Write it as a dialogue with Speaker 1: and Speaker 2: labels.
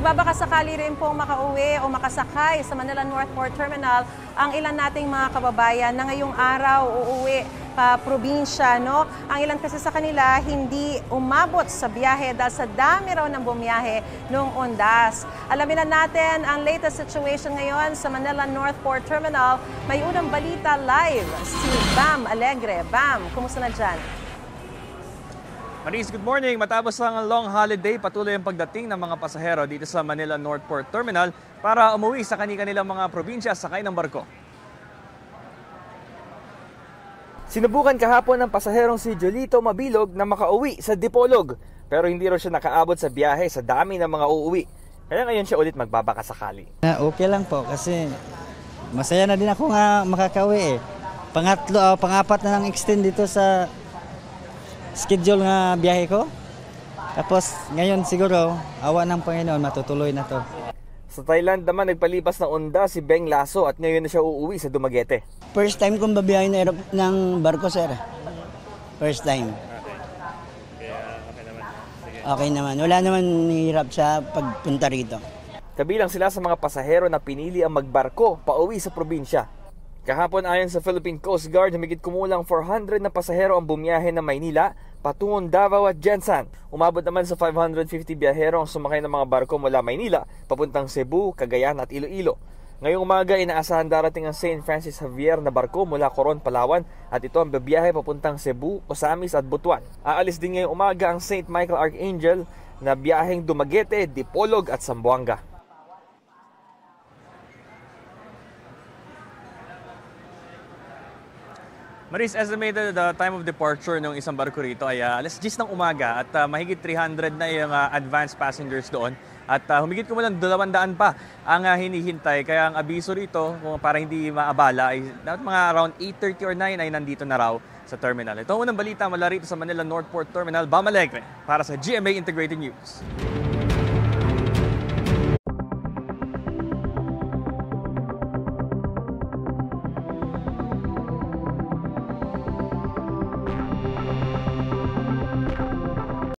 Speaker 1: Nagbabaka sakali rin pong makauwi o makasakay sa Manila North Port Terminal ang ilan nating mga kababayan na ngayong araw uuwi pa probinsya. No? Ang ilan kasi sa kanila hindi umabot sa biyahe dahil sa dami raw ng bumiyahe noong undas. Alamin na natin ang latest situation ngayon sa Manila North Port Terminal. May unang balita live si Bam Alegre. Bam, kumusta na dyan?
Speaker 2: Maris, good morning. Matapos ang long holiday, patuloy ang pagdating ng mga pasahero dito sa Manila North Port Terminal para umuwi sa kanilang mga probinsya sakay ng barko. Sinubukan kahapon ng pasaherong si Jolito Mabilog na makauwi sa Dipolog, pero hindi raw siya nakaabot sa biyahe sa dami ng mga uuwi. Kaya ngayon siya ulit magbabaka sakali.
Speaker 3: Okay lang po kasi masaya na din ako nga makakauwi eh. Pangapat na lang extend dito sa schedule nga biyahe ko. Tapos ngayon siguro, awa ng Panginoon, matutuloy na to.
Speaker 2: Sa Thailand naman nagpalipas ng onda si Beng Lasso at ngayon na siya uuwi sa Dumaguete.
Speaker 3: First time kong babiyahe ng barko, sir. First time. Okay naman. Wala naman hirap sa pagpunta rito.
Speaker 2: Kabilang sila sa mga pasahero na pinili ang magbarko pauwi sa probinsya. Kahapon ayon sa Philippine Coast Guard, humigit kumulang 400 na pasahero ang bumiyahe ng Maynila patungong Davao at Jensan. Umabot naman sa 550 biyahero ang sumakay ng mga barko mula Maynila papuntang Cebu, Cagayan at Iloilo. Ngayong umaga, inaasahan darating ang St. Francis Xavier na barko mula Coron, Palawan at ito ang bibiyahe papuntang Cebu, Osamis at Butuan. Aalis din ngayong umaga ang St. Michael Archangel na biyaheng Dumaguete, Dipolog at Zamboanga. Maris, estimated the time of departure ng isang barko rito ay alas 10 ng umaga at mahigit 300 na yung advanced passengers doon at humigit kumulang 200 pa ang hinihintay. Kaya ang abiso rito, para hindi maabala, ay dapat mga around 8:30 or 9 ay nandito na raw sa terminal. Ito ang unang balita mula rito sa Manila North Port Terminal. Bam Alegre para sa GMA Integrated News.